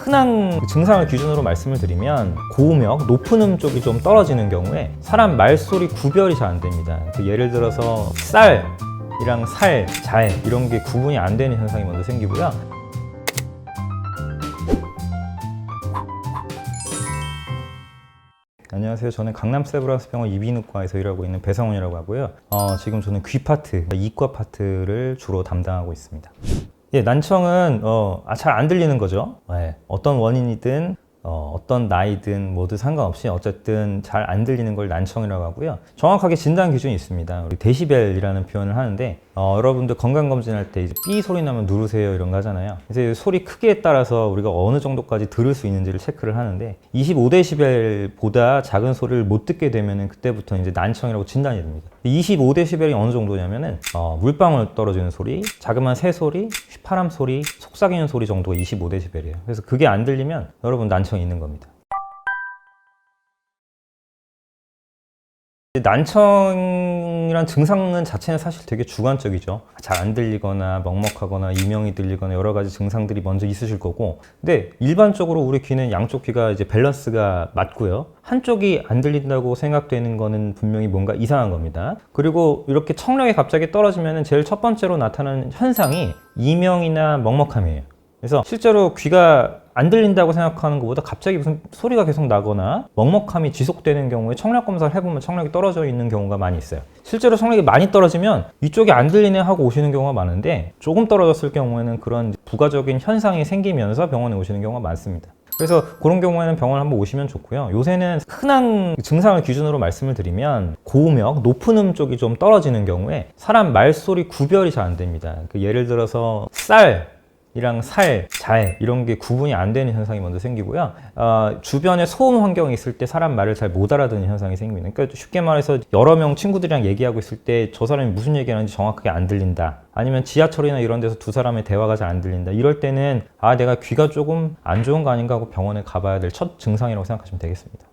흔한 증상을 기준으로 말씀을 드리면 고음역, 높은 음 쪽이 좀 떨어지는 경우에 사람 말소리 구별이 잘 안 됩니다. 예를 들어서 쌀이랑 살, 잘 이런 게 구분이 안 되는 현상이 먼저 생기고요. 안녕하세요. 저는 강남 세브란스병원 이비인후과에서 일하고 있는 배성훈이라고 하고요. 지금 저는 귀 파트, 이과 파트를 주로 담당하고 있습니다. 난청은 잘 안 들리는 거죠. 어떤 원인이든 어떤 나이든 모두 상관없이 어쨌든 잘 안 들리는 걸 난청이라고 하고요. 정확하게 진단 기준이 있습니다. 우리 데시벨이라는 표현을 하는데 여러분들 건강검진할 때 이제 삐 소리 나면 누르세요 이런 거 하잖아요. 그래서 소리 크기에 따라서 우리가 어느 정도까지 들을 수 있는지를 체크를 하는데 25데시벨보다 작은 소리를 못 듣게 되면은 그때부터 이제 난청이라고 진단이 됩니다. 25데시벨이 어느 정도냐면은 물방울 떨어지는 소리, 자그마한 새 소리, 휘파람 소리, 속삭이는 소리 정도가 25데시벨이에요. 그래서 그게 안 들리면 여러분 난청이 있는 겁니다. 난청이란 증상은 자체는 사실 되게 주관적이죠. 잘 안 들리거나 먹먹하거나 이명이 들리거나 여러 가지 증상들이 먼저 있으실 거고, 근데 일반적으로 우리 귀는 양쪽 귀가 이제 밸런스가 맞고요. 한쪽이 안 들린다고 생각되는 거는 분명히 뭔가 이상한 겁니다. 그리고 이렇게 청력이 갑자기 떨어지면 제일 첫 번째로 나타나는 현상이 이명이나 먹먹함이에요. 그래서 실제로 귀가 안 들린다고 생각하는 것보다 갑자기 무슨 소리가 계속 나거나 먹먹함이 지속되는 경우에 청력 검사를 해보면 청력이 떨어져 있는 경우가 많이 있어요. 실제로 청력이 많이 떨어지면 이쪽이 안 들리네 하고 오시는 경우가 많은데, 조금 떨어졌을 경우에는 그런 부가적인 현상이 생기면서 병원에 오시는 경우가 많습니다. 그래서 그런 경우에는 병원 한번 오시면 좋고요. 요새는 흔한 증상을 기준으로 말씀을 드리면 고음역, 높은 음 쪽이 좀 떨어지는 경우에 사람 말소리 구별이 잘 안 됩니다. 예를 들어서 쌀이랑 살, 잘 이런 게 구분이 안 되는 현상이 먼저 생기고요. 주변에 소음 환경이 있을 때 사람 말을 잘 못 알아듣는 현상이 생깁니다. 그러니까 쉽게 말해서 여러 명 친구들이랑 얘기하고 있을 때 저 사람이 무슨 얘기하는지 정확하게 안 들린다. 아니면 지하철이나 이런 데서 두 사람의 대화가 잘 안 들린다. 이럴 때는 내가 귀가 조금 안 좋은 거 아닌가 하고 병원에 가봐야 될 첫 증상이라고 생각하시면 되겠습니다.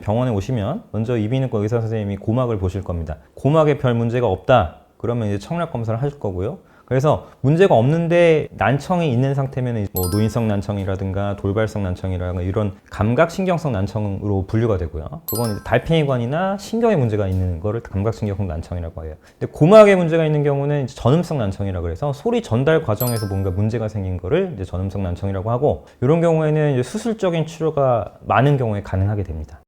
병원에 오시면 먼저 이비인후과 의사 선생님이 고막을 보실 겁니다. 고막에 별 문제가 없다. 그러면 이제 청력 검사를 하실 거고요. 그래서 문제가 없는데 난청이 있는 상태면 노인성 난청이라든가 돌발성 난청이라든가 이런 감각신경성 난청으로 분류가 되고요. 그건 이제 달팽이관이나 신경에 문제가 있는 거를 감각신경성 난청이라고 해요. 근데 고막에 문제가 있는 경우는 이제 전음성 난청이라고 해서 소리 전달 과정에서 뭔가 문제가 생긴 거를 이제 전음성 난청이라고 하고, 이런 경우에는 이제 수술적인 치료가 많은 경우에 가능하게 됩니다.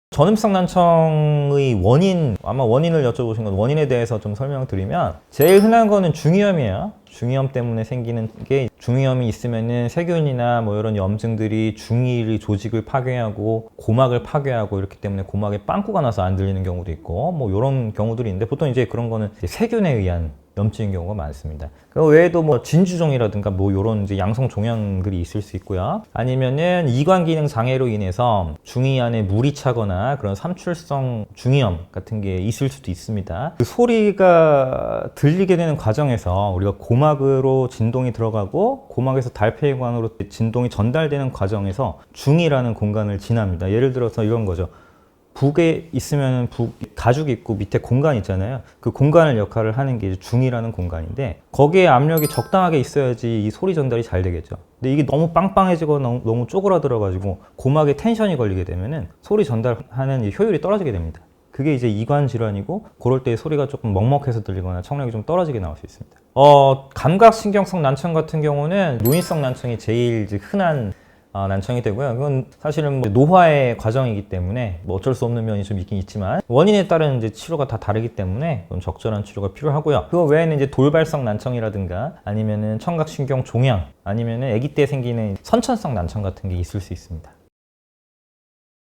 전음성 난청의 원인, 아마 원인을 여쭤보신 건 원인에 대해서 좀 설명을 드리면, 제일 흔한 거는 중이염이에요. 중이염 때문에 생기는 게, 중이염이 있으면은 세균이나 이런 염증들이 중이의 조직을 파괴하고 고막을 파괴하고 이렇기 때문에 고막에 빵꾸가 나서 안 들리는 경우도 있고 이런 경우들이 있는데, 보통 이제 그런 거는 이제 세균에 의한 염증인 경우가 많습니다. 그 외에도 진주종이라든가 이런 이제 양성 종양들이 있을 수 있고요. 아니면은 이관 기능 장애로 인해서 중이 안에 물이 차거나 그런 삼출성 중이염 같은 게 있을 수도 있습니다. 그 소리가 들리게 되는 과정에서 우리가 고막으로 진동이 들어가고 고막에서 달팽이관으로 진동이 전달되는 과정에서 중이라는 공간을 지납니다. 예를 들어서 이런 거죠. 북에 있으면 가죽이 있고 밑에 공간 있잖아요. 그 공간을 역할을 하는 게 중이라는 공간인데, 거기에 압력이 적당하게 있어야지 이 소리 전달이 잘 되겠죠. 근데 이게 너무 빵빵해지거나 너무 쪼그라들어가지고 고막에 텐션이 걸리게 되면은 소리 전달하는 이 효율이 떨어지게 됩니다. 그게 이제 이관 질환이고, 그럴 때 소리가 조금 먹먹해서 들리거나 청력이 좀 떨어지게 나올 수 있습니다. 감각신경성 난청 같은 경우는 노인성 난청이 제일 이제 흔한 난청이 되고요. 이건 사실은 노화의 과정이기 때문에 어쩔 수 없는 면이 좀 있긴 있지만, 원인에 따른 이제 치료가 다 다르기 때문에 좀 적절한 치료가 필요하고요. 그거 외에는 이제 돌발성 난청이라든가 아니면은 청각신경 종양, 아니면은 아기 때 생기는 선천성 난청 같은 게 있을 수 있습니다.